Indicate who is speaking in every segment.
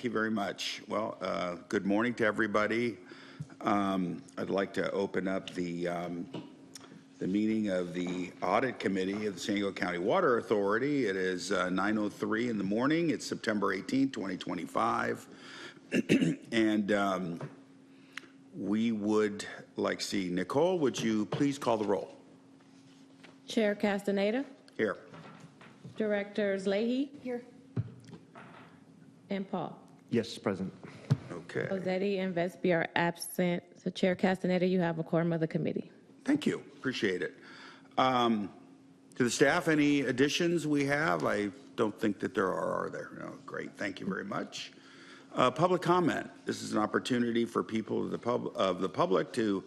Speaker 1: Thank you very much. Well, good morning to everybody. I'd like to open up the meeting of the Audit Committee of the San Diego County Water Authority. It is 9:03 in the morning. It's September 18th, 2025. And we would like to see, Nicole, would you please call the roll?
Speaker 2: Chair Castaneda.
Speaker 1: Here.
Speaker 2: Directors Leahy.
Speaker 3: Here.
Speaker 2: And Paul.
Speaker 4: Yes, present.
Speaker 1: Okay.
Speaker 2: Rossetti and Vespi are absent. So Chair Castaneda, you have a quorum of the committee.
Speaker 1: Thank you. Appreciate it. To the staff, any additions we have? I don't think that there are there? No, great. Thank you very much. Public comment. This is an opportunity for people of the public to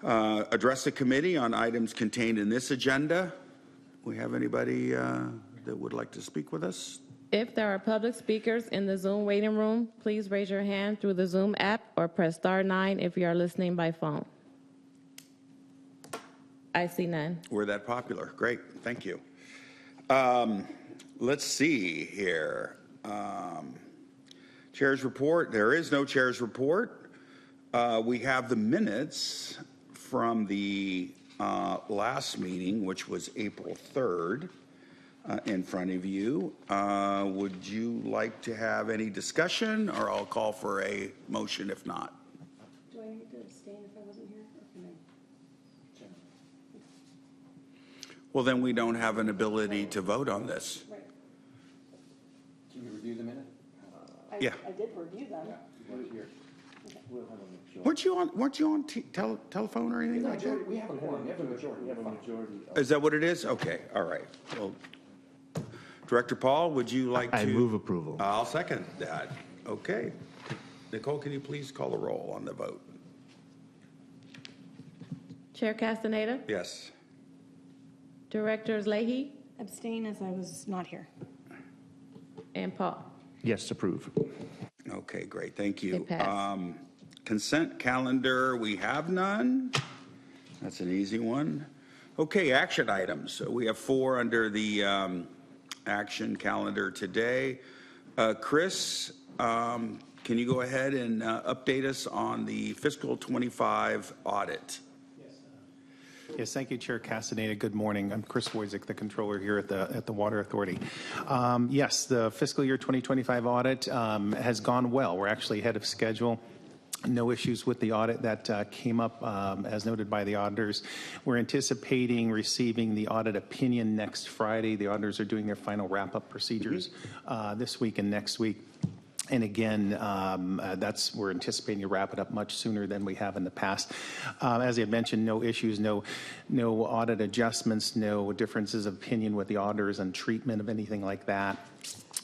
Speaker 1: address the committee on items contained in this agenda. We have anybody that would like to speak with us?
Speaker 2: If there are public speakers in the Zoom waiting room, please raise your hand through the Zoom app or press *9 if you are listening by phone. I see none.
Speaker 1: We're that popular. Great. Thank you. Let's see here. Chair's report. There is no chair's report. We have the minutes from the last meeting, which was April 3rd. In front of you. Would you like to have any discussion, or I'll call for a motion if not?
Speaker 3: Do I need to abstain if I wasn't here, or can I? Sure.
Speaker 1: Well, then we don't have an ability to vote on this.
Speaker 3: Right.
Speaker 5: Can you review the minute?
Speaker 1: Yeah.
Speaker 3: I did review them.
Speaker 5: Yeah, you were here. We'll have a majority.
Speaker 1: Weren't you on telephone or anything like that?
Speaker 5: We have a quorum. We have a majority. We have a majority.
Speaker 1: Is that what it is? Okay. All right. Well, Director Paul, would you like to?
Speaker 4: I move approval.
Speaker 1: I'll second that. Okay. Nicole, can you please call the roll on the vote?
Speaker 2: Chair Castaneda.
Speaker 1: Yes.
Speaker 2: Directors Leahy
Speaker 3: Abstain as I was not here.
Speaker 2: and Paul.
Speaker 4: Yes, approve.
Speaker 1: Okay, great. Thank you.
Speaker 2: It passed.
Speaker 1: Consent calendar, we have none. That's an easy one. Okay, action items. So we have 4 under the action calendar today. Chris, can you go ahead and update us on the fiscal 25 audit?
Speaker 6: Yes, thank you, Chair Castaneda. Good morning. I'm Chris Wojcik, the controller here at the Water Authority. Yes, the fiscal year 2025 audit has gone well. We're actually ahead of schedule. No issues with the audit that came up as noted by the auditors. We're anticipating receiving the audit opinion next Friday. The auditors are doing their final wrap-up procedures this week and next week. And again, we're anticipating to wrap it up much sooner than we have in the past. As I had mentioned, no issues, no audit adjustments, no differences of opinion with the auditors on treatment of anything like that.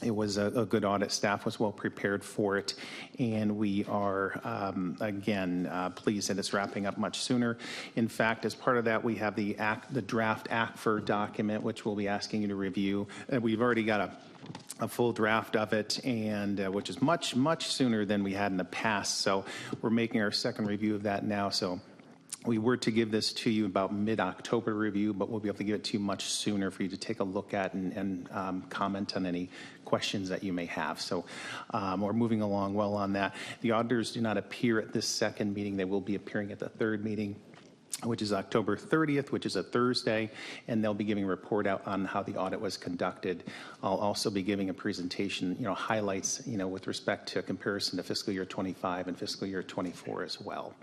Speaker 6: It was a good audit. Staff was well prepared for it, and we are, again, pleased that it's wrapping up much sooner. In fact, as part of that, we have the draft ACFR document, which we'll be asking you to review. We've already got a full draft of it, and which is much, much sooner than we had in the past. So we're making our second review of that now. So we were to give this to you about mid-October review, but we'll be able to give it to you much sooner for you to take a look at and comment on any questions that you may have. So we're moving along well on that. The auditors do not appear at this second meeting. They will be appearing at the third meeting, which is October 30th, which is a Thursday, and they'll be giving a report out on how the audit was conducted. I'll also be giving a presentation, highlights, with respect to a comparison to fiscal year 25 and fiscal year 24 as well.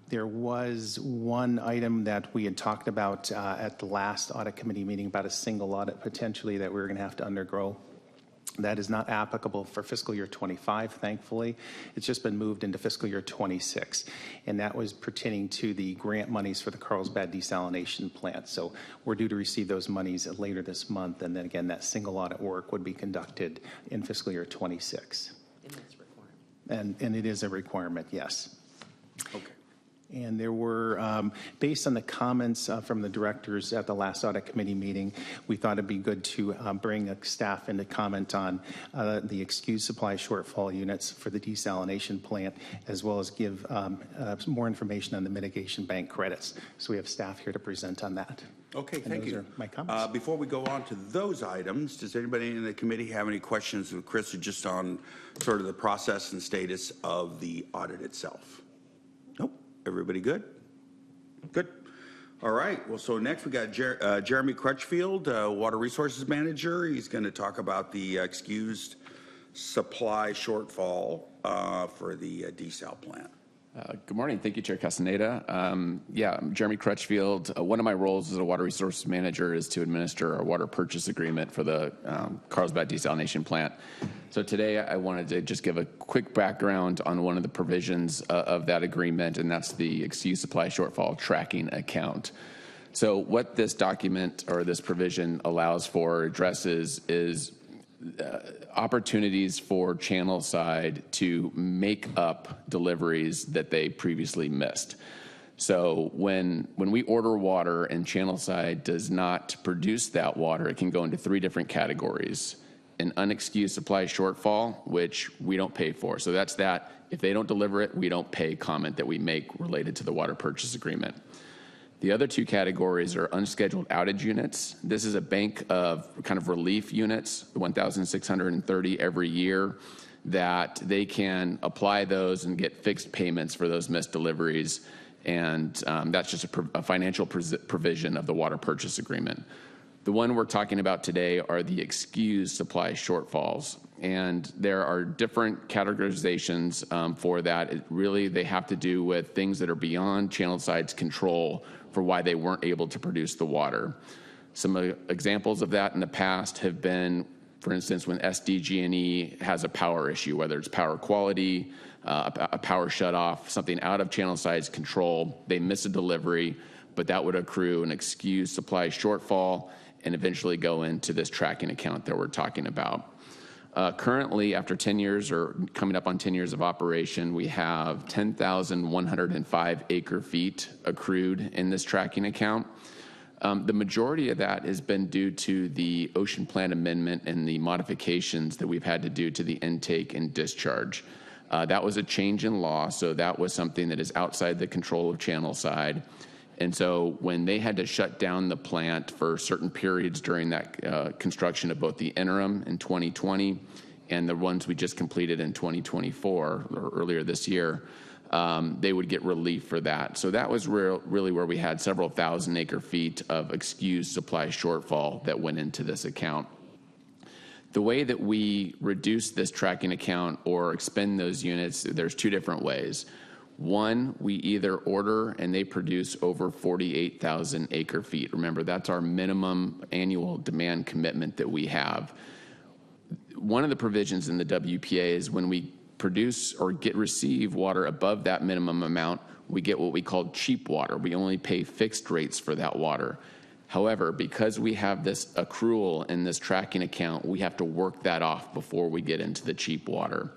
Speaker 6: There was one item that we had talked about at the last audit committee meeting about a single audit potentially that we were going to have to undergo. That is not applicable for fiscal year 25, thankfully. It's just been moved into fiscal year 26, and that was pertaining to the grant monies for the Carlsbad desalination plant. So we're due to receive those monies later this month, and then again, that single audit work would be conducted in fiscal year 26.
Speaker 7: And that's a requirement.
Speaker 6: And it is a requirement, yes.
Speaker 1: Okay.
Speaker 6: And there were, based on the comments from the directors at the last audit committee meeting, we thought it'd be good to bring a staff in to comment on the excused supply shortfall units for the desalination plant, as well as give some more information on the mitigation bank credits. So we have staff here to present on that.
Speaker 1: Okay,
Speaker 6: And
Speaker 1: thank
Speaker 6: those
Speaker 1: you.
Speaker 6: are my comments.
Speaker 1: Before we go on to those items, does anybody in the committee have any questions with Chris just on sort of the process and status of the audit itself? Nope. Everybody good? Good. All right. Well, so next we got Jeremy Crutchfield, Water Resources Manager. He's going to talk about the excused supply shortfall for the desal plant.
Speaker 7: Good morning. Thank you, Chair Castaneda. I'm Jeremy Crutchfield. One of my roles as a water resources manager is to administer our water purchase agreement for the Carlsbad desalination plant. So today I wanted to just give a quick background on one of the provisions of that agreement, and that's the excused supply shortfall tracking account. So what this document or this provision allows for, addresses, is opportunities for channel side to make up deliveries that they previously missed. So when we order water and channel side does not produce that water, it can go into three different categories. An unexcused supply shortfall, which we don't pay for. So that's that. If they don't deliver it, we don't pay comment that we make related to the water purchase agreement. The other two categories are unscheduled outage units. This is a bank of kind of relief units, 1,630 every year, that they can apply those and get fixed payments for those missed deliveries. And that's just a financial provision of the water purchase agreement. The one we're talking about today are the excused supply shortfalls. And there are different categorizations for that. They have to do with things that are beyond channel side's control for why they weren't able to produce the water. Some examples of that in the past have been, for instance, when SDG&E has a power issue, whether it's power quality, a power shutoff, something out of channel side's control, they miss a delivery, but that would accrue an excused supply shortfall and eventually go into this tracking account that we're talking about. Currently, after 10 years or coming up on 10 years of operation, we have 10,105 acre feet accrued in this tracking account. The majority of that has been due to the ocean plan amendment and the modifications that we've had to do to the intake and discharge. That was a change in law, so that was something that is outside the control of channel side. And so when they had to shut down the plant for certain periods during that construction of both the interim in 2020 and the ones we just completed in 2024 or earlier this year, they would get relief for that. So that was really where we had several thousand acre feet of excused supply shortfall that went into this account. The way that we reduce this tracking account or expend those units, there's two different ways. One, we either order and they produce over 48,000 acre feet. Remember, that's our minimum annual demand commitment that we have. One of the provisions in the WPA is when we produce or receive water above that minimum amount, we get what we call cheap water. We only pay fixed rates for that water. However, because we have this accrual in this tracking account, we have to work that off before we get into the cheap water.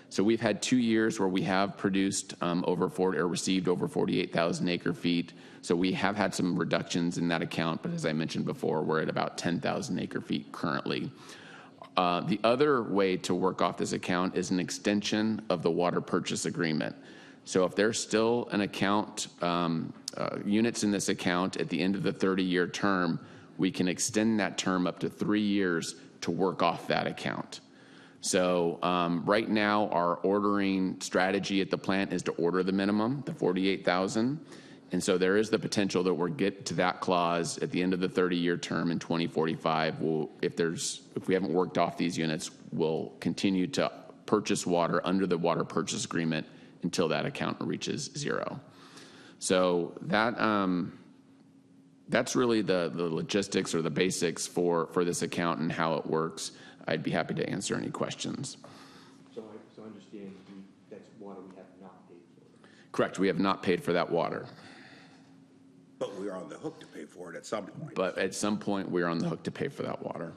Speaker 7: So we've had 2 years where we have produced received over 48,000 acre feet. So we have had some reductions in that account, but as I mentioned before, we're at about 10,000 acre feet currently. The other way to work off this account is an extension of the water purchase agreement. So if there's still an account, units in this account at the end of the 30-year term, we can extend that term up to 3 years to work off that account. So right now, our ordering strategy at the plant is to order the minimum, the 48,000. And so there is the potential that we'll get to that clause at the end of the 30-year term in 2045. If we haven't worked off these units, we'll continue to purchase water under the water purchase agreement until that account reaches zero. So that's really the logistics or the basics for this account and how it works. I'd be happy to answer any questions.
Speaker 5: So I understand that's water we have not paid for.
Speaker 7: Correct. We have not paid for that water.
Speaker 1: But we're on the hook to pay for it at some point.
Speaker 7: But at some point, we're on the hook to pay for that water.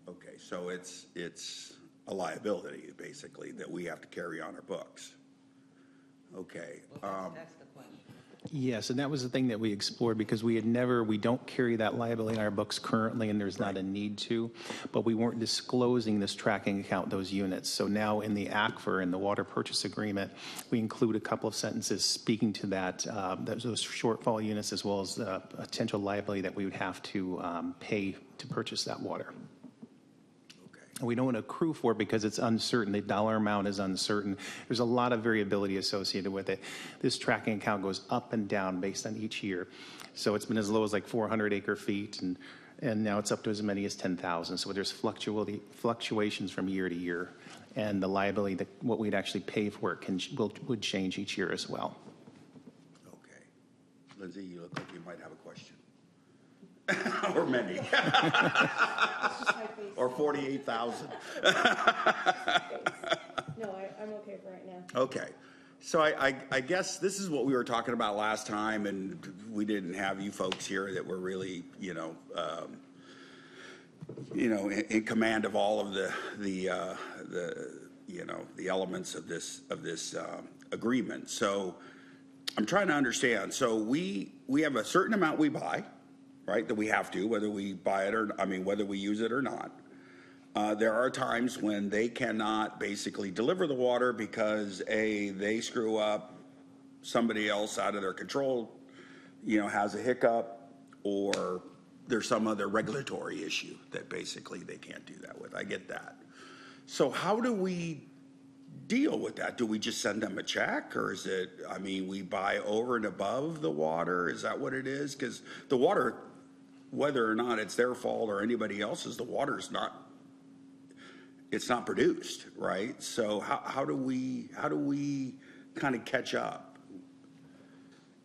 Speaker 1: Okay, so it's a liability, basically, that we have to carry on our books. Okay.
Speaker 8: That's the question.
Speaker 6: Yes, and that was the thing that we explored because we don't carry that liability in our books currently, and there's not a need to, but we weren't disclosing this tracking account, those units. So now in the ACFR, in the water purchase agreement, we include a couple of sentences speaking to that, those shortfall units, as well as the potential liability that we would have to pay to purchase that water. And we don't want to accrue for it because it's uncertain. The dollar amount is uncertain. There's a lot of variability associated with it. This tracking account goes up and down based on each year. So it's been as low as like 400 acre feet, and now it's up to as many as 10,000. So there's fluctuations from year to year. And the liability, that what we'd actually pay for it would change each year as well.
Speaker 1: Okay. Lindsay, you look like you might have a question. Or many. Or 48,000.
Speaker 3: No, I'm okay for right now.
Speaker 1: Okay. So I guess this is what we were talking about last time, and we didn't have you folks here that were really, in command of all of the elements of this agreement. So I'm trying to understand. So we have a certain amount we buy, right? That we have to, whether we buy it whether we use it or not. There are times when they cannot basically deliver the water because they screw up, somebody else out of their control, has a hiccup, or there's some other regulatory issue that basically they can't do that with. I get that. So how do we deal with that? Do we just send them a check, or is it, we buy over and above the water? Is that what it is? Because the water, whether or not it's their fault or anybody else's, the water's not, it's not produced, right? So how do we kind of catch up?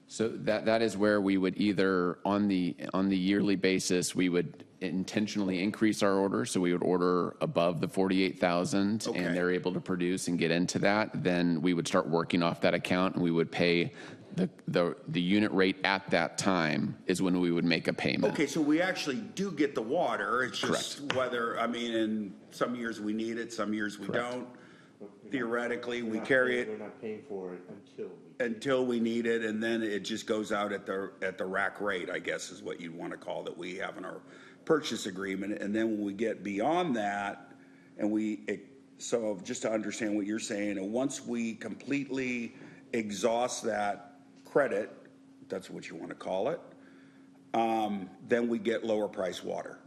Speaker 7: So that is where we would either on the yearly basis, we would intentionally increase our order. So we would order above the 48,000
Speaker 1: Okay.
Speaker 7: and they're able to produce and get into that. Then we would start working off that account, and we would pay the unit rate at that time is when we would make a payment.
Speaker 1: Okay, so we actually do get the water. It's just
Speaker 7: Correct.
Speaker 1: whether, in some years we need it, some years we
Speaker 7: Correct.
Speaker 1: don't. Theoretically, we
Speaker 5: We're
Speaker 1: carry it
Speaker 5: We're not paying for it
Speaker 1: until we need it, and then it just goes out at the rack rate, I guess is what you'd want to call that we have in our purchase agreement. And then when we get beyond that, so just to understand what you're saying, and once we completely exhaust that credit, that's what you want to call it, then we get lower price water.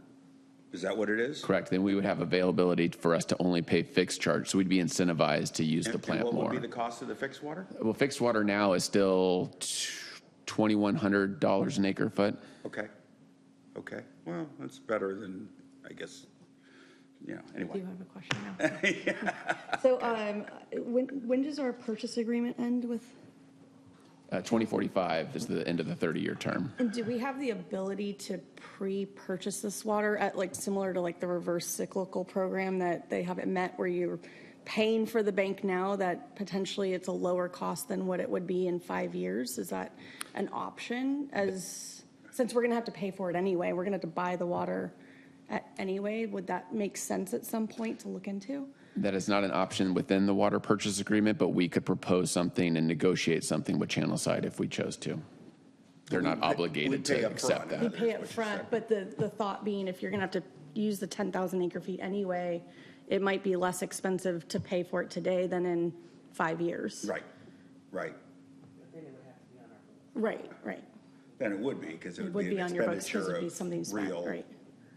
Speaker 1: Is that what it is?
Speaker 7: Correct. Then we would have availability for us to only pay fixed charge. So we'd be incentivized to use the plant
Speaker 1: and what
Speaker 7: more.
Speaker 1: would be the cost of the fixed water?
Speaker 7: Well, fixed water now is still $2,100 an acre foot.
Speaker 1: Okay. Well, that's better than, I guess,
Speaker 3: I do
Speaker 1: anyway.
Speaker 3: have a question now. So, when does our purchase agreement end with?
Speaker 7: 2045 is the end of the 30-year term.
Speaker 3: And do we have the ability to pre-purchase this water at similar to the reverse cyclical program that they have at Met, where you're paying for the bank now that potentially it's a lower cost than what it would be in 5 years? Is that an option? Since we're going to have to pay for it anyway, we're going to have to buy the water anyway. Would that make sense at some point to look into?
Speaker 7: That is not an option within the water purchase agreement, but we could propose something and negotiate something with Channelside if we chose to. They're not obligated
Speaker 1: pay
Speaker 7: to
Speaker 1: up
Speaker 7: accept
Speaker 1: front.
Speaker 3: We
Speaker 7: that.
Speaker 3: pay up front, but the thought being, if you're going to have to use the 10,000 acre feet anyway, it might be less expensive to pay for it today than in 5 years.
Speaker 1: Right.
Speaker 3: Right.
Speaker 1: Then it would be, because it would be an
Speaker 3: on your books because
Speaker 1: expenditure
Speaker 3: it'd be
Speaker 1: of
Speaker 3: something spent,
Speaker 1: real.
Speaker 3: right?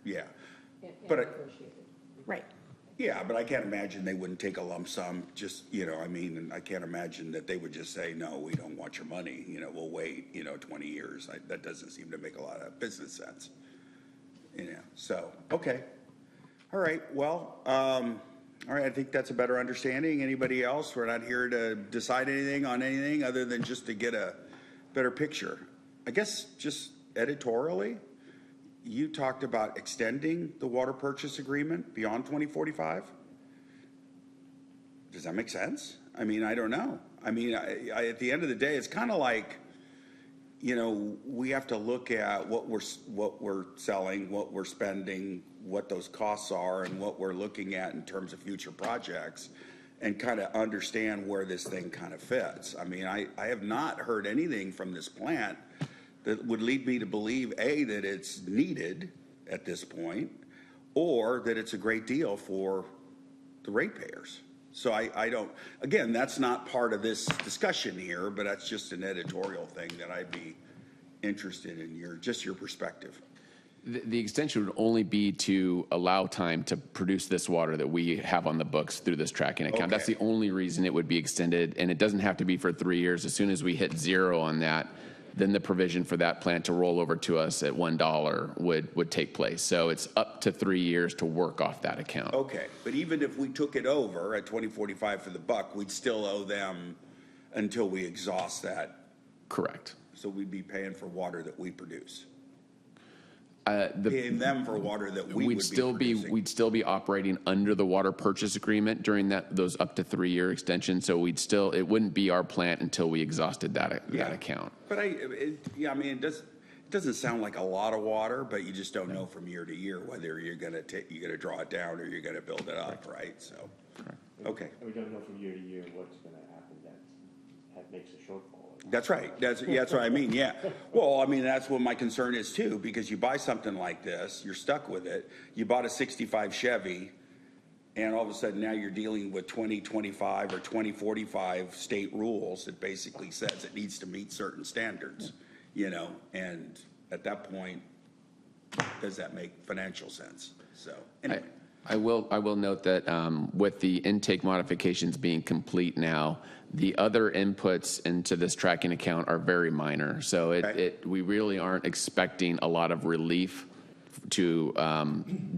Speaker 1: Yeah. But
Speaker 3: Right.
Speaker 1: yeah, but I can't imagine they wouldn't take a lump sum, just, and I can't imagine that they would just say, no, we don't want your money, we'll wait, 20 years. That doesn't seem to make a lot of business sense. So, okay. All right, well, all right, I think that's a better understanding. Anybody else? We're not here to decide anything on anything other than just to get a better picture. I guess just editorially, you talked about extending the water purchase agreement beyond 2045. Does that make sense? I don't know. At the end of the day, it's kind of like, we have to look at what we're selling, what we're spending, what those costs are, and what we're looking at in terms of future projects. and kind of understand where this thing kind of fits. I mean, I have not heard anything from this plant that would lead me to believe, A, that it's needed at this point, or that it's a great deal for the ratepayers. So I don't, again, that's not part of this discussion here, but that's just an editorial thing that I'd be interested in your perspective.
Speaker 7: The extension would only be to allow time to produce this water that we have on the books through this tracking account. That's
Speaker 1: Okay.
Speaker 7: the only reason it would be extended, and it doesn't have to be for 3 years. As soon as we hit zero on that, then the provision for that plant to roll over to us at $1 would take place. So it's up to 3 years to work off that account.
Speaker 1: Okay, but even if we took it over at 2045 for the buck, we'd still owe them until we exhaust that.
Speaker 7: Correct.
Speaker 1: So we'd be paying for water that we produce. Paying them for water that we would be producing.
Speaker 7: We'd still be operating under the water purchase agreement during those up to 3 year extensions. So it wouldn't be our plant until we exhausted that account.
Speaker 1: But I mean, it doesn't sound like a lot of water, but you just don't know from year to year whether you're gonna draw it down or you're gonna build it up, right? So, okay.
Speaker 5: And we don't know from year to year what's going to happen that makes a shortfall.
Speaker 1: That's right. That's what I mean. Yeah. Well, I mean, that's what my concern is too, because you buy something like this, you're stuck with it. You bought a 65 Chevy, and all of a sudden now you're dealing with 2025 or 2045 state rules that basically says it needs to meet certain standards, and at that point, does that make financial sense? So anyway.
Speaker 7: I will note that with the intake modifications being complete now, the other inputs into this tracking account are very minor. So we really aren't expecting a lot of relief to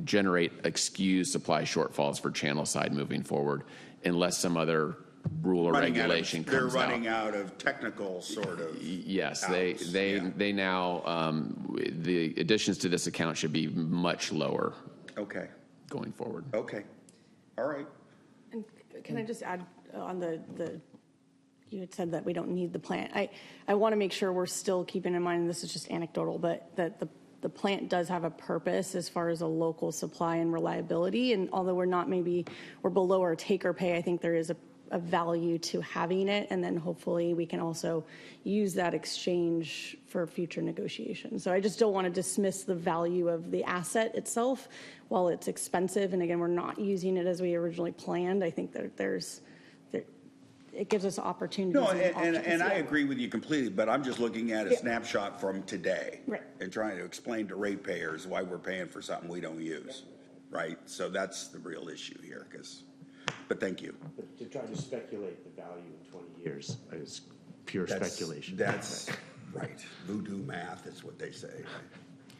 Speaker 7: generate excused supply shortfalls for channel side moving forward, unless some other rule or regulation comes out.
Speaker 1: They're running out of technical sort of.
Speaker 7: Yes, they now the additions to this account should be much lower.
Speaker 1: Okay.
Speaker 7: Going forward.
Speaker 1: Okay. All right.
Speaker 3: And can I just add on the you had said that we don't need the plant. I want to make sure we're still keeping in mind, and this is just anecdotal, but that the plant does have a purpose as far as a local supply and reliability. And although we're below our take or pay, I think there is a value to having it. And then hopefully we can also use that exchange for future negotiations. So I just don't want to dismiss the value of the asset itself while it's expensive. And again, we're not using it as we originally planned. I think that it gives us opportunities.
Speaker 1: No, and I agree with you completely, but I'm just looking at a snapshot from today.
Speaker 3: Right.
Speaker 1: And trying to explain to ratepayers why we're paying for something we don't use, right? So that's the real issue here, but thank you.
Speaker 5: But to try to speculate the value in 20 years.
Speaker 4: It's pure speculation.
Speaker 1: That's right. Voodoo math is what they say. Right?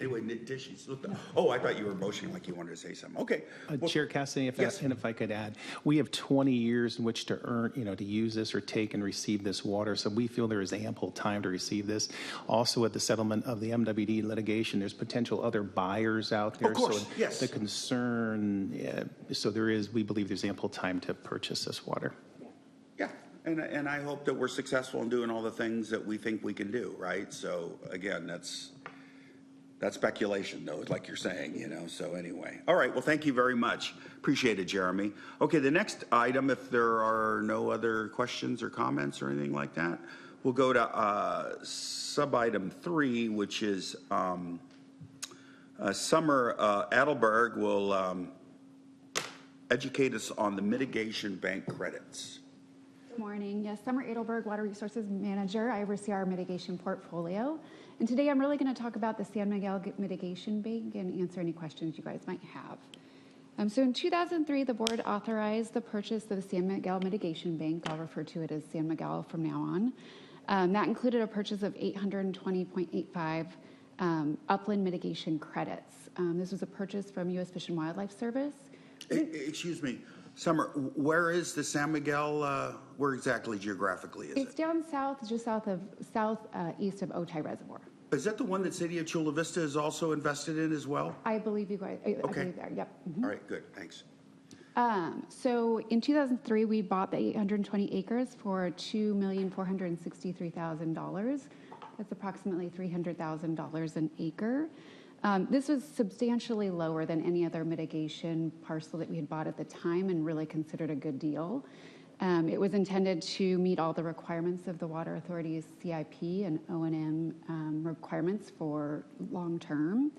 Speaker 1: Anyway, Tishy's looked up. Oh, I thought you were motioning like you wanted to say something. Okay.
Speaker 6: Chair Cassidy,
Speaker 1: Yes.
Speaker 6: if I could add, we have 20 years in which to earn, to use this or take and receive this water. So we feel there is ample time to receive this. Also, at the settlement of the MWD litigation, there's potential other buyers out there.
Speaker 1: Of course,
Speaker 6: so
Speaker 1: yes.
Speaker 6: The concern, we believe there's ample time to purchase this water.
Speaker 1: Yeah. And I hope that we're successful in doing all the things that we think we can do, right? So again, that's speculation, though, like you're saying, so anyway. All right, well, thank you very much. Appreciate it, Jeremy. Okay, the next item, if there are no other questions or comments or anything like that, we'll go to sub-item 3, which is Summer Adelberg will educate us on the mitigation bank credits.
Speaker 8: Good morning. Yes, Summer Adelberg, Water Resources Manager. I oversee our mitigation portfolio. And today I'm really going to talk about the San Miguel Mitigation Bank and answer any questions you guys might have. So in 2003, the board authorized the purchase of the San Miguel Mitigation Bank. I'll refer to it as San Miguel from now on. That included a purchase of 820.85 upland mitigation credits. This was a purchase from U.S. Fish and Wildlife Service.
Speaker 1: Excuse me, Summer, where is the San Miguel, where exactly geographically is
Speaker 8: It's
Speaker 1: it?
Speaker 8: down south, just southeast of Otay Reservoir.
Speaker 1: Is that the one that City of Chula Vista is also invested in as well?
Speaker 8: I believe you guys, I believe there, yep.
Speaker 1: All right, good, thanks.
Speaker 8: So in 2003, we bought the 820 acres for $2,463,000. That's approximately $300,000 an acre. This was substantially lower than any other mitigation parcel that we had bought at the time and really considered a good deal. It was intended to meet all the requirements of the Water Authority's CIP and O&M requirements for long-term.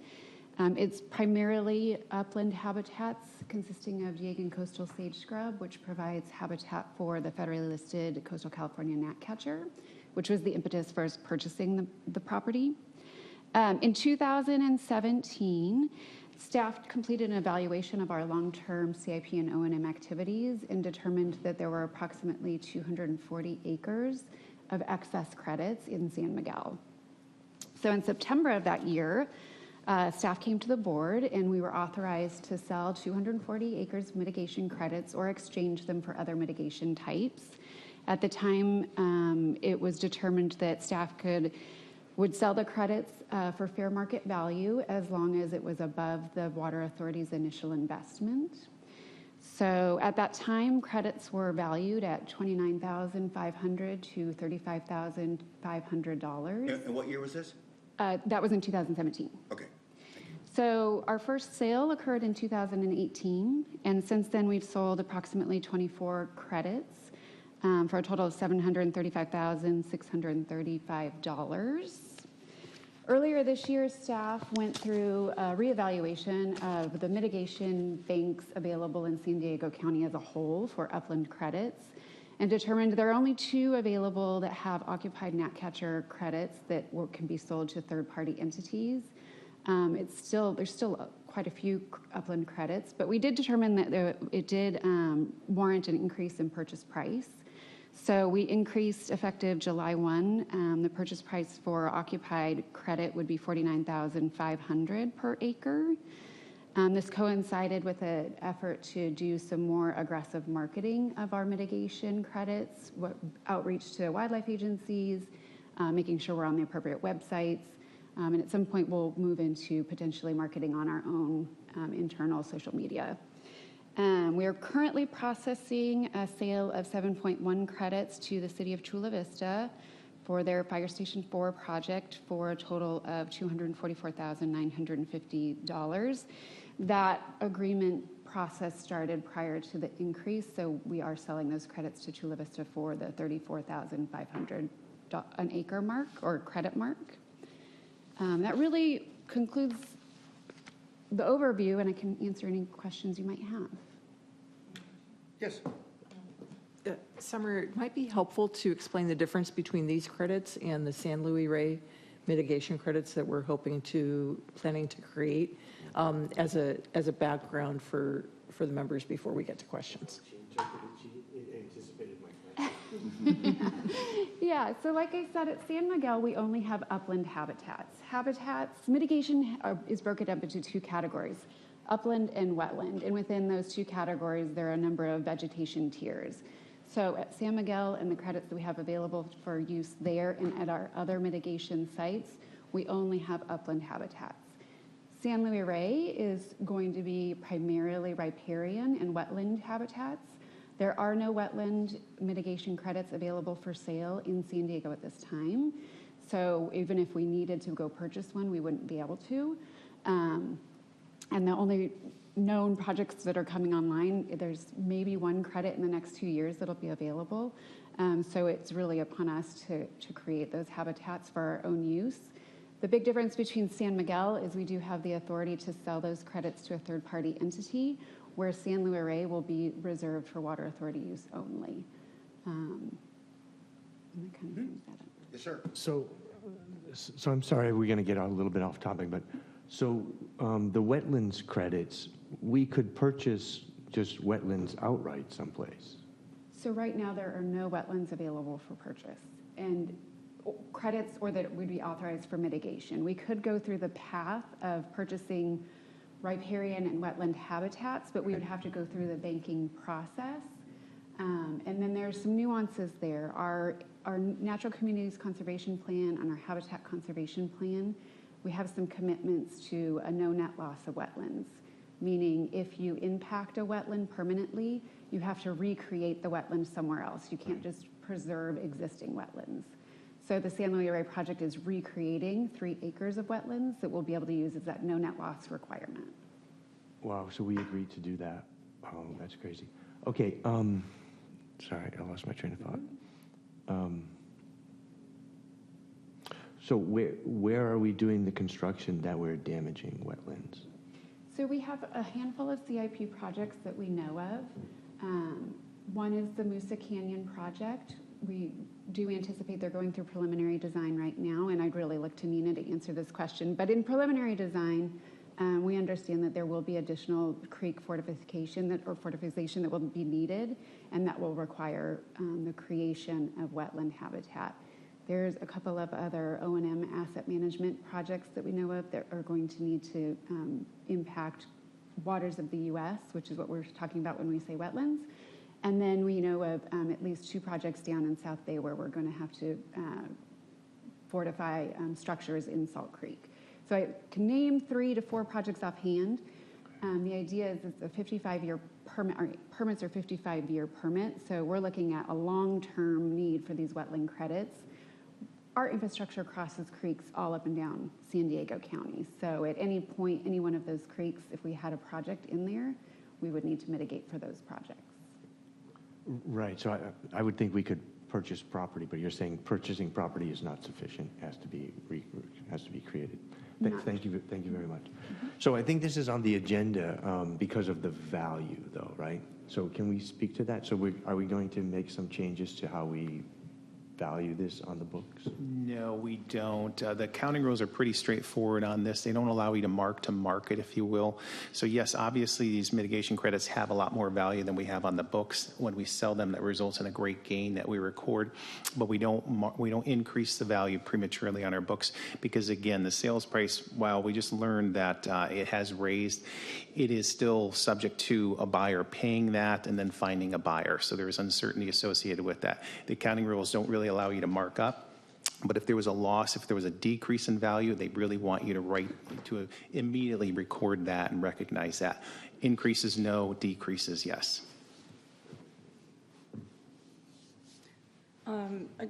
Speaker 8: It's primarily upland habitats consisting of Yagan coastal sage scrub, which provides habitat for the federally listed coastal California gnatcatcher, which was the impetus for us purchasing the property. In 2017, staff completed an evaluation of our long-term CIP and O&M activities and determined that there were approximately 240 acres of excess credits in San Miguel. So in September of that year, staff came to the board and we were authorized to sell 240 acres of mitigation credits or exchange them for other mitigation types. At the time, it was determined that staff would sell the credits for fair market value as long as it was above the Water Authority's initial investment. So at that time, credits were valued at $29,500 to $35,500.
Speaker 1: And what year was this?
Speaker 8: That was in 2017.
Speaker 1: Okay.
Speaker 8: So our first sale occurred in 2018, and since then we've sold approximately 24 credits for a total of $735,635. Earlier this year, staff went through a reevaluation of the mitigation banks available in San Diego County as a whole for upland credits and determined there are only 2 available that have occupied gnatcatcher credits that can be sold to third-party entities. There's still quite a few upland credits, but we did determine that it did warrant an increase in purchase price. So we increased effective July 1. The purchase price for occupied credit would be $49,500 per acre. This coincided with an effort to do some more aggressive marketing of our mitigation credits, outreach to wildlife agencies, making sure we're on the appropriate websites. And at some point, we'll move into potentially marketing on our own internal social media. We are currently processing a sale of 7.1 credits to the city of Chula Vista for their Fire Station 4 project for a total of $244,950. That agreement process started prior to the increase, so we are selling those credits to Chula Vista for the $34,500 an acre mark or credit mark. That really concludes the overview, and I can answer any questions you might have.
Speaker 1: Yes.
Speaker 9: Summer, it might be helpful to explain the difference between these credits and the San Luis Rey mitigation credits that we're planning to create as a background for the members before we get to questions.
Speaker 5: She anticipated my question.
Speaker 8: Yeah, so like I said, at San Miguel, we only have upland habitats. Mitigation is broken up into 2 categories, upland and wetland. And within those 2 categories, there are a number of vegetation tiers. So at San Miguel and the credits that we have available for use there and at our other mitigation sites, we only have upland habitats. San Luis Rey is going to be primarily riparian and wetland habitats. There are no wetland mitigation credits available for sale in San Diego at this time. So even if we needed to go purchase one, we wouldn't be able to. And the only known projects that are coming online, there's maybe 1 credit in the next 2 years that'll be available. So it's really upon us to create those habitats for our own use. The big difference between San Miguel is we do have the authority to sell those credits to a third-party entity, where San Luis Rey will be reserved for Water Authority use only. And that kind of sums that up.
Speaker 1: Yes, sir.
Speaker 5: So I'm sorry, we're going to get a little bit off topic, but so the wetlands credits, we could purchase just wetlands outright someplace.
Speaker 8: So right now, there are no wetlands available for purchase, and credits or that would be authorized for mitigation. We could go through the path of purchasing riparian and wetland habitats, but we would have to go through the banking process. And then there's some nuances there. Our Natural Communities Conservation Plan and our Habitat Conservation Plan, we have some commitments to a no net loss of wetlands, meaning if you impact a wetland permanently, you have to recreate the wetland somewhere else. You can't just preserve existing wetlands. So the San Luis Rey project is recreating 3 acres of wetlands that we'll be able to use as that no net loss requirement.
Speaker 5: Wow, so we agreed to do that. Oh, that's crazy. Okay, sorry, I lost my train of thought. So where are we doing the construction that we're damaging wetlands?
Speaker 8: So we have a handful of CIP projects that we know of. One is the Moosa Canyon project. We do anticipate they're going through preliminary design right now, and I'd really look to Nina to answer this question. But in preliminary design, we understand that there will be additional creek fortification that will be needed, and that will require the creation of wetland habitat. There's a couple of other O&M asset management projects that we know of that are going to need to impact waters of the U.S., which is what we're talking about when we say wetlands. And then we know of at least 2 projects down in South Bay where we're going to have to fortify structures in Salt Creek. So I can name 3 to 4 projects offhand. The idea is it's a 55-year permit, or permits are 55-year permits, so we're looking at a long-term need for these wetland credits. Our infrastructure crosses creeks all up and down San Diego County. So at any point, any one of those creeks, if we had a project in there, we would need to mitigate for those projects.
Speaker 5: Right, so I would think we could purchase property, but you're saying purchasing property is not sufficient, has to be created. Thank you very much. So I think this is on the agenda because of the value, though, right? So can we speak to that? So are we going to make some changes to how we value this on the books?
Speaker 6: No, we don't. The accounting rules are pretty straightforward on this. They don't allow you to mark to market, if you will. So yes, obviously these mitigation credits have a lot more value than we have on the books. When we sell them, that results in a great gain that we record, but we don't increase the value prematurely on our books because, again, the sales price, while we just learned that it has raised, it is still subject to a buyer paying that and then finding a buyer. So there is uncertainty associated with that. The accounting rules don't really allow you to mark up. But if there was a loss, if there was a decrease in value, they really want you to immediately record that and recognize that. Increases, no. Decreases, yes.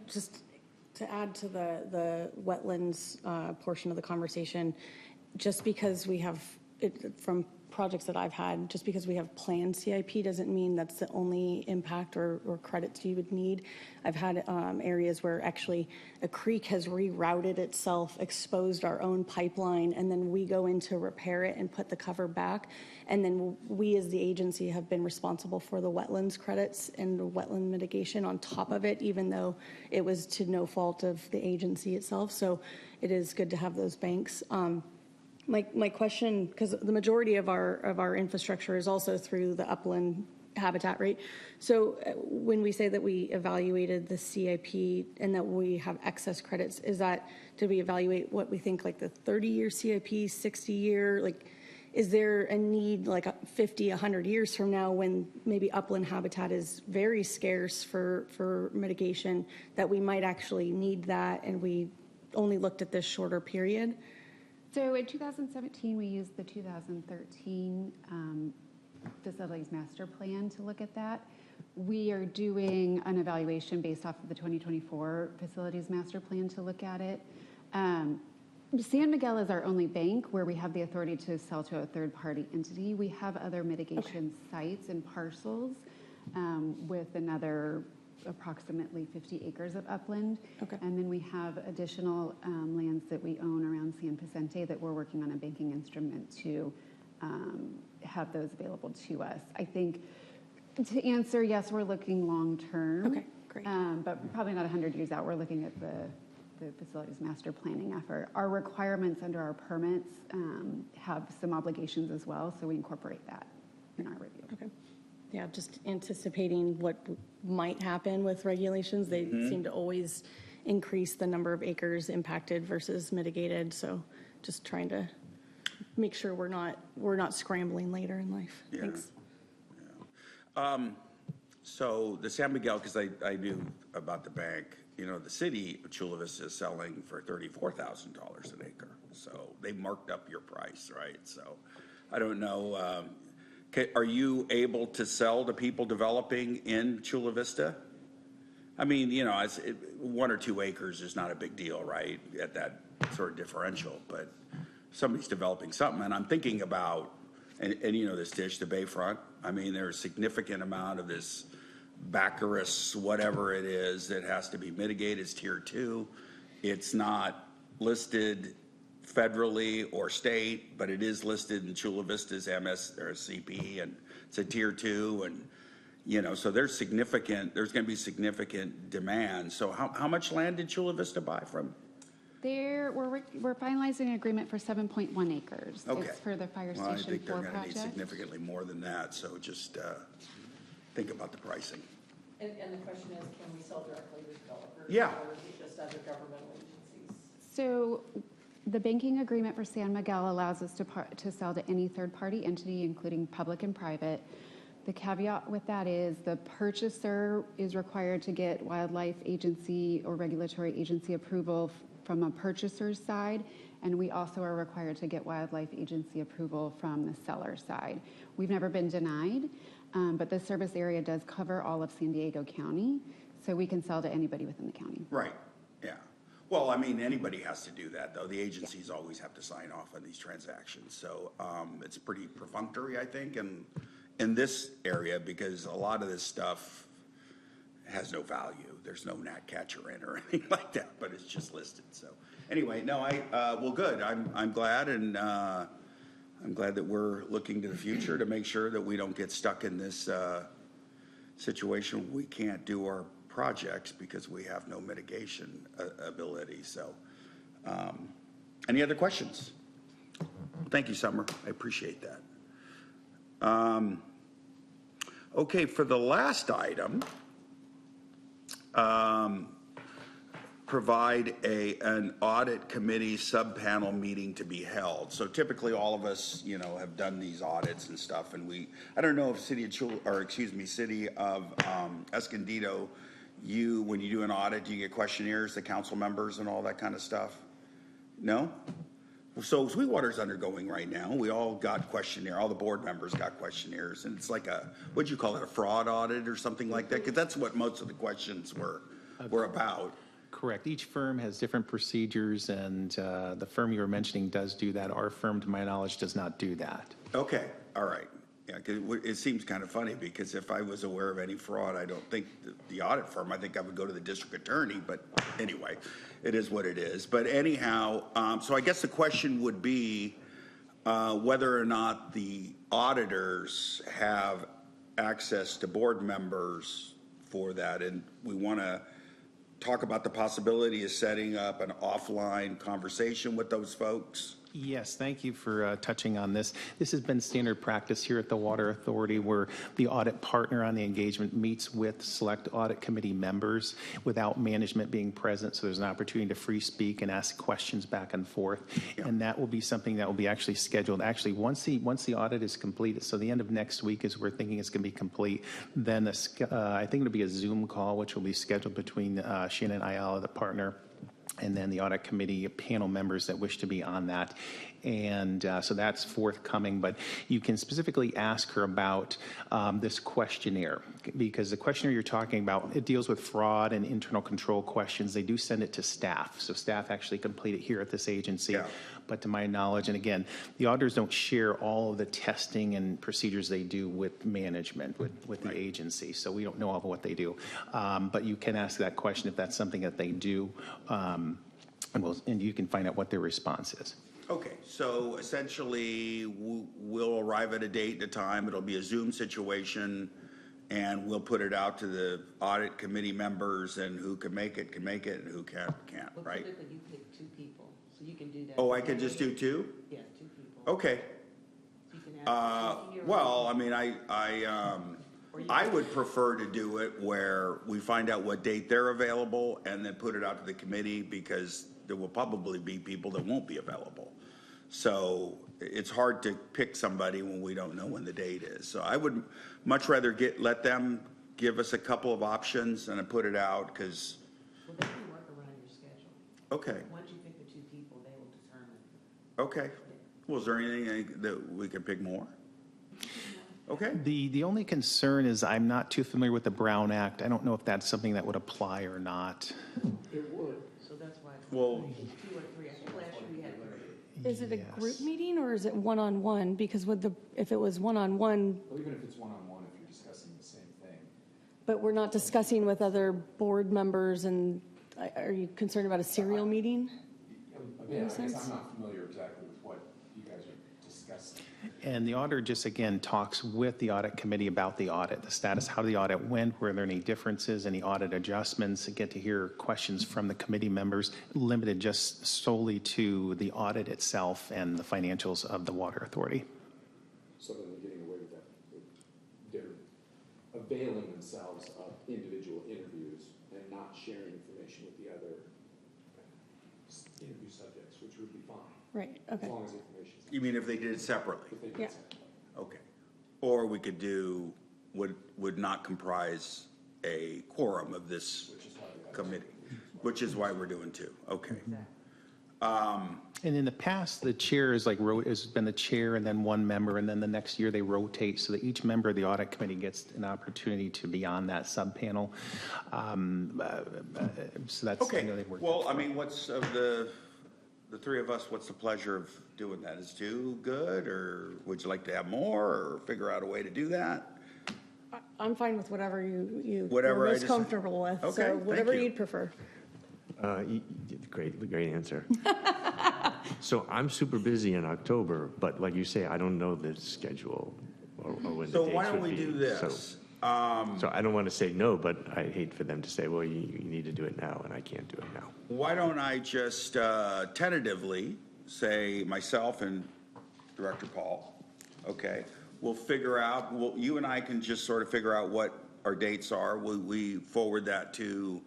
Speaker 3: Just to add to the wetlands portion of the conversation, just because we have, from projects that I've had, just because we have planned CIP doesn't mean that's the only impact or credits you would need. I've had areas where actually a creek has rerouted itself, exposed our own pipeline, and then we go in to repair it and put the cover back. And then we as the agency have been responsible for the wetlands credits and the wetland mitigation on top of it, even though it was to no fault of the agency itself. So it is good to have those banks. My question, because the majority of our infrastructure is also through the upland habitat, right? So when we say that we evaluated the CIP and that we have excess credits, did we evaluate what we think like the 30-year CIP, 60-year? Like, is there a need like 50, 100 years from now when maybe upland habitat is very scarce for mitigation that we might actually need that and we only looked at this shorter period?
Speaker 8: So in 2017, we used the 2013 Facilities Master Plan to look at that. We are doing an evaluation based off of the 2024 Facilities Master Plan to look at it. San Miguel is our only bank where we have the authority to sell to a third-party entity. We have other mitigation sites and parcels with another approximately 50 acres of upland.
Speaker 3: Okay.
Speaker 8: And then we have additional lands that we own around San Vicente that we're working on a banking instrument to have those available to us. I think to answer, yes, we're looking long-term.
Speaker 3: Okay, great.
Speaker 8: But probably not 100 years out. We're looking at the facilities master planning effort. Our requirements under our permits have some obligations as well, so we incorporate that in our review.
Speaker 3: Okay. Yeah, just anticipating what might happen with regulations. They seem to always increase the number of acres impacted versus mitigated. So just trying to make sure we're not scrambling later in life.
Speaker 1: Yeah.
Speaker 3: Thanks.
Speaker 1: Yeah. So the San Miguel, because I knew about the bank, the city of Chula Vista is selling for $34,000 an acre. So they marked up your price, right? So I don't know. Are you able to sell to people developing in Chula Vista? I mean, it's 1 or 2 acres is not a big deal, right, at that sort of differential, but somebody's developing something, and I'm thinking about, and this ditch, the bayfront, I mean, there's a significant amount of this Baccharis, whatever it is, that has to be mitigated. It's tier 2. It's not listed federally or state, but it is listed in Chula Vista's MS or CP, and it's a tier 2, and so there's going to be significant demand. So how much land did Chula Vista buy from?
Speaker 8: We're finalizing an agreement for 7.1 acres.
Speaker 1: Okay.
Speaker 8: It's for the Fire
Speaker 1: Well, I
Speaker 8: Station
Speaker 1: think they're
Speaker 8: 4
Speaker 1: going to need
Speaker 8: project.
Speaker 1: significantly more than that, so just think about the pricing.
Speaker 9: And the question is, can we sell directly to developers?
Speaker 1: Yeah.
Speaker 9: Or is it just other governmental agencies?
Speaker 8: So the banking agreement for San Miguel allows us to sell to any third-party entity, including public and private. The caveat with that is the purchaser is required to get wildlife agency or regulatory agency approval from a purchaser's side, and we also are required to get wildlife agency approval from the seller side. We've never been denied, but the service area does cover all of San Diego County, so we can sell to anybody within the county.
Speaker 1: Right, yeah. Well, I mean, anybody has to do that, though. The agencies always have to sign off on these transactions, so it's pretty perfunctory, I think, in this area, because a lot of this stuff has no value. There's no gnat catcher in or anything like that, but it's just listed. So anyway, no, well, good. I'm glad, and I'm glad that we're looking to the future to make sure that we don't get stuck in this situation where we can't do our projects because we have no mitigation ability. So any other questions? Thank you, Summer. I appreciate that. Okay, for the last item, provide an audit committee sub-panel meeting to be held. So typically all of us, have done these audits and stuff, and I don't know if City of Escondido, when you do an audit, do you get questionnaires, the council members and all that kind of stuff? No? So Sweetwater's undergoing right now. We all got questionnaire. All the board members got questionnaires, and it's like what'd you call it, a fraud audit or something like that? Because that's what most of the questions were about.
Speaker 6: Correct. Each firm has different procedures, and the firm you were mentioning does do that. Our firm, to my knowledge, does not do that.
Speaker 1: Okay, all right. Yeah, 'cause it seems kind of funny, because if I was aware of any fraud, I don't think the audit firm, I think I would go to the district attorney, but anyway, it is what it is. But anyhow, so I guess the question would be whether or not the auditors have access to board members for that, and we want to talk about the possibility of setting up an offline conversation with those folks.
Speaker 6: Yes, thank you for touching on this. This has been standard practice here at the Water Authority, where the audit partner on the engagement meets with select audit committee members without management being present, so there's an opportunity to free speak and ask questions back and forth. Yeah. And that will be something that will be actually scheduled. Actually, once the audit is completed, so the end of next week is we're thinking it's going to be complete, then I think it'll be a Zoom call, which will be scheduled between Shannon Ayala, the partner, and then the audit committee panel members that wish to be on that. And so that's forthcoming, but you can specifically ask her about this questionnaire, because the questionnaire you're talking about, it deals with fraud and internal control questions. They do send it to staff, so staff actually complete it here at this agency. Yeah. But to my knowledge, and again, the auditors don't share all of the testing and procedures they do with management, with the agency, so we don't know all of what they do. But you can ask that question if that's something that they do, and you can find out what their response is.
Speaker 1: Okay, so essentially we'll arrive at a date and a time. It'll be a Zoom situation, and we'll put it out to the audit committee members, and who can make it, and who can't,
Speaker 9: Well,
Speaker 1: right?
Speaker 9: typically you pick 2 people, so you can do that.
Speaker 1: Oh, I could just do 2?
Speaker 9: Yeah, 2 people.
Speaker 1: Okay.
Speaker 9: So you can ask
Speaker 1: Well, I mean, I would prefer to do it where we find out what date they're available and then put it out to the committee, because there will probably be people that won't be available. So it's hard to pick somebody when we don't know when the date is. So I would much rather let them give us a couple of options and then put it out, because.
Speaker 9: Well, they can work around your schedule.
Speaker 1: Okay.
Speaker 9: Once you pick the 2 people, they will determine.
Speaker 1: Okay. Well, is there anything that we can pick more? Okay?
Speaker 6: The only concern is I'm not too familiar with the Brown Act. I don't know if that's something that would apply or not.
Speaker 1: Well,
Speaker 3: Is it a group meeting or is it one-on-one? Because if it was one-on-one,
Speaker 10: Well, even if it's one-on-one, if you're discussing the same thing.
Speaker 3: but we're not discussing with other board members, and are you concerned about a serial meeting?
Speaker 10: Again, I guess
Speaker 3: sense?
Speaker 10: I'm not familiar exactly with what you guys are discussing.
Speaker 6: And the auditor just, again, talks with the audit committee about the audit, the status, how the audit went, were there any differences, any audit adjustments, get to hear questions from the committee members, limited just solely to the audit itself and the financials of the Water Authority.
Speaker 10: So then they're getting away with that. They're availing themselves of individual interviews and not sharing information with the other interview subjects, which would be fine,
Speaker 3: Right, okay.
Speaker 10: as long as the information's.
Speaker 1: you mean if they did it separately?
Speaker 10: If they did
Speaker 3: Yeah.
Speaker 10: something.
Speaker 1: Okay. Or we could do, would not comprise a quorum of this committee, which is why we're doing two. Okay.
Speaker 6: And in the past, the chair is has been the chair and then one member, and then the next year they rotate so that each member of the audit committee gets an opportunity to be on that subpanel. So that's,
Speaker 1: Okay,
Speaker 6: they've worked
Speaker 1: well,
Speaker 6: out.
Speaker 1: I mean, what's of the three of us, what's the pleasure of doing that? Is two good, or would you like to have more, or figure out a way to do that?
Speaker 3: I'm fine with whatever you're
Speaker 1: Whatever I
Speaker 3: most
Speaker 1: decide.
Speaker 3: comfortable with.
Speaker 1: Okay,
Speaker 3: So
Speaker 1: thank
Speaker 3: whatever
Speaker 1: you.
Speaker 3: you'd prefer.
Speaker 5: Great answer. So I'm super busy in October, but like you say, I don't know the schedule or when the
Speaker 1: So
Speaker 5: dates
Speaker 1: why don't
Speaker 5: would
Speaker 1: we
Speaker 5: be.
Speaker 1: do this?
Speaker 5: So I don't want to say no, but I hate for them to say, well, you need to do it now, and I can't do it now.
Speaker 1: Why don't I just tentatively say myself and Director Paul, okay? We'll figure out, you and I can just sort of figure out what our dates are. We forward that to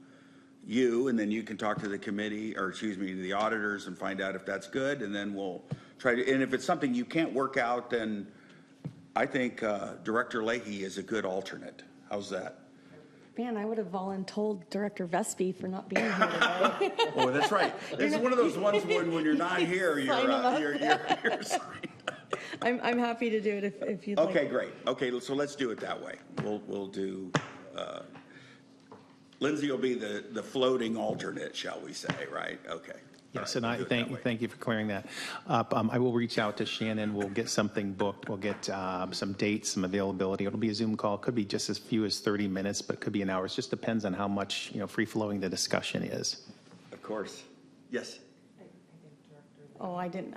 Speaker 1: you, and then you can talk to the committee, or excuse me, to the auditors and find out if that's good, and then we'll try to, and if it's something you can't work out, then I think Director Leahy is a good alternate. How's that?
Speaker 3: Man, I would have voluntold Director Vespi for not being here today.
Speaker 1: Oh, that's right. This is one of those ones when you're not here,
Speaker 3: Sign 'em up.
Speaker 1: you're signed.
Speaker 3: I'm happy to do it if you'd like.
Speaker 1: Okay, great. Okay, so let's do it that way. We'll do, Lindsay will be the floating alternate, shall we say, right? Okay.
Speaker 6: Yes,
Speaker 1: All
Speaker 6: and
Speaker 1: right,
Speaker 6: I
Speaker 1: we'll do it that way.
Speaker 6: thank you for clearing that up. I will reach out to Shannon. We'll get something booked. We'll get some dates, some availability. It'll be a Zoom call. Could be just as few as 30 minutes, but could be an hour. It just depends on how much, free-flowing the discussion is.
Speaker 1: Of course. Yes.
Speaker 3: Oh, I didn't,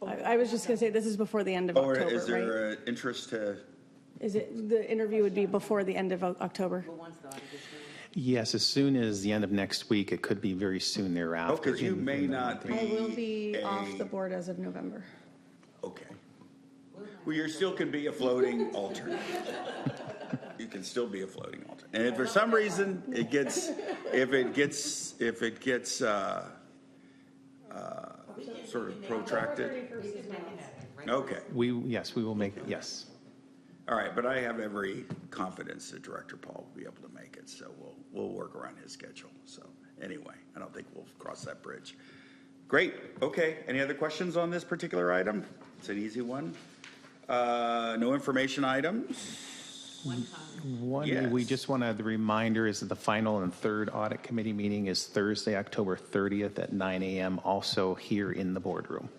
Speaker 3: I was just going to say, this is before the end of
Speaker 1: Or
Speaker 3: October,
Speaker 1: is
Speaker 3: right?
Speaker 1: there an interest to,
Speaker 3: Is it, the interview would be before the end of October?
Speaker 6: Yes, as soon as the end of next week. It could be very soon thereafter.
Speaker 1: because you may not be.
Speaker 3: I will be off the board as of November.
Speaker 1: Okay. Well, you still can be a floating alternate. You can still be a floating alternate. And if for some reason it gets sort of protracted. Okay.
Speaker 6: We will make it, yes.
Speaker 1: All right, but I have every confidence that Director Paul will be able to make it, so we'll work around his schedule. So anyway, I don't think we'll cross that bridge. Great, okay. Any other questions on this particular item? It's an easy one. No information items?
Speaker 6: We
Speaker 1: Yes.
Speaker 6: just want the reminder is that the final and third audit committee meeting is Thursday, October 30th at 9 a.m., also here in the boardroom.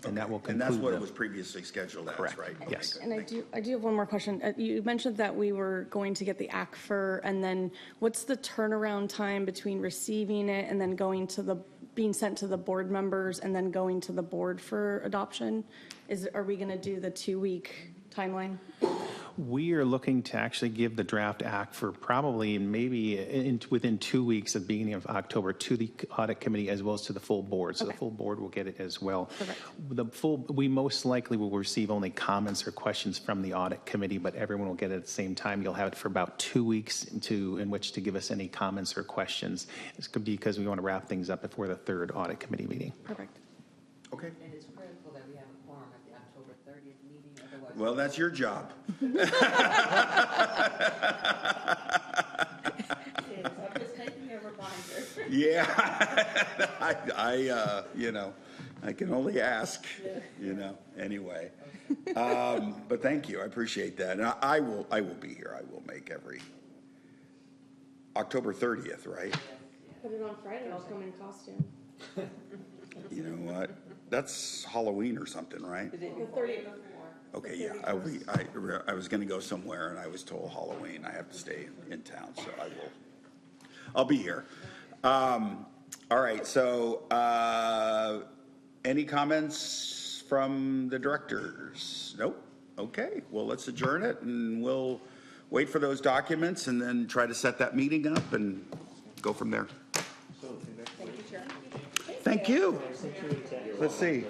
Speaker 6: And that will
Speaker 1: And that's
Speaker 6: conclude
Speaker 1: what it
Speaker 6: the,
Speaker 1: was previously scheduled as,
Speaker 6: Correct,
Speaker 1: right? Okay,
Speaker 6: yes.
Speaker 1: good.
Speaker 3: And I
Speaker 1: Thank
Speaker 3: do have one more question. You mentioned that we were going to get the ACFR, and then what's the turnaround time between receiving it and then being sent to the board members and then going to the board for adoption? Are we going to do the 2-week timeline?
Speaker 6: we are looking to actually give the draft act for probably within 2 weeks at the beginning of October to the audit committee as well as to the full board. So the full board will get it as well.
Speaker 3: Perfect.
Speaker 6: We most likely will receive only comments or questions from the audit committee, but everyone will get it at the same time. You'll have it for about 2 weeks in which to give us any comments or questions. It's because we want to wrap things up before the third audit committee meeting.
Speaker 3: Perfect.
Speaker 1: Okay,
Speaker 11: And it's critical that we have a quorum at the October 30th meeting, otherwise.
Speaker 1: well, that's your job.
Speaker 11: I'm just taking a reminder.
Speaker 1: Yeah, I can only ask, anyway. But thank you, I appreciate that. And I will be here. I will make every October 30th, right?
Speaker 3: Put it on Friday, I'll come in costume.
Speaker 1: You know what? That's Halloween or something, right?
Speaker 3: The 30th.
Speaker 1: Okay, yeah, I was going to go somewhere and I was told Halloween. I have to stay in town, so I'll be here. All right, so any comments from the directors? Nope. Okay, well, let's adjourn it and we'll wait for those documents and then try to set that meeting up and go from there. Thank you. Let's see.